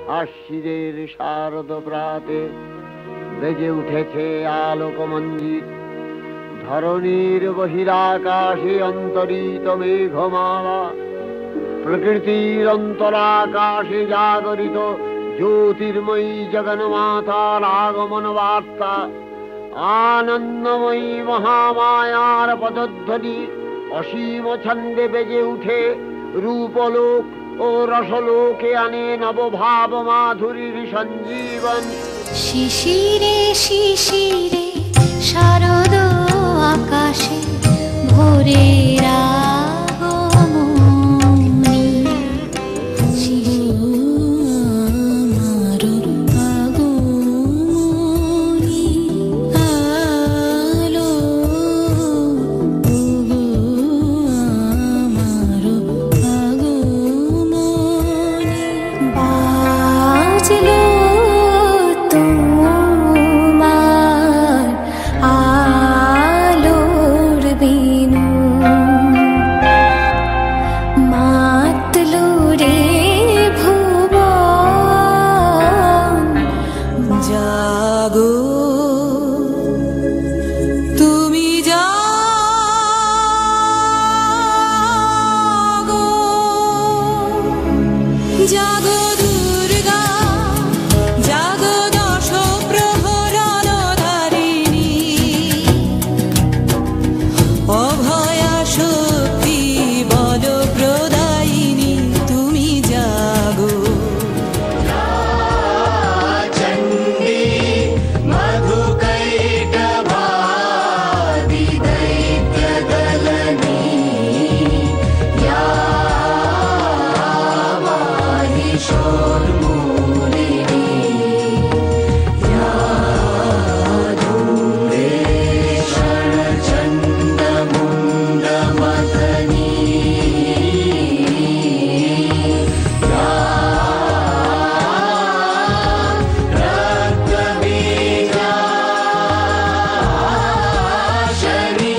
আশ্বিনের শারদ প্রাতে বেজে উঠেছে আলোক মঞ্জিত। ধরণীর বহিরাকাশে অন্তরিত মেঘমালা, প্রকৃতির অন্তরাকাশে জাগরিত জ্যোতির্ময়ী জগন্মাতার আগমন বার্তা। আনন্দময়ী মহামায়ার পদধ্বনি অসীম ছন্দে বেজে উঠে রূপলোক ও রসলোকে আনে নবভাব মাধুরীর সঞ্জীবন। শিশিরে শিশিরে শারদ আকাশে ভোরের আগমনী, আমার আগমনী আলো, আমার আগমনী বাজলো তোমার আলোর বিনু, মাতলো রে ভুবন। জাগো তুমি জাগো, জাগো দুর্গা, জাগো দশ প্রহরণ ধারিণী, অভয়া শক্তি বল প্রদায়িনী, তুমি জাগো। চণ্ডী মধুকৈটভাদি দৈত্য দলনী, মাহিষোন্মূলিনী, ধূরেশ্বর চণ্ড মুণ্ডমথনী, रक्तबीजाशनी।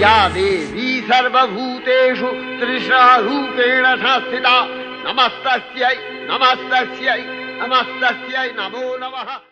या देवी सर्वभूतेषु तृष्णारूपेण संस्थिता, नमस्तस्यै नमस्तस्यै नमस्तस्यै नमो नमः।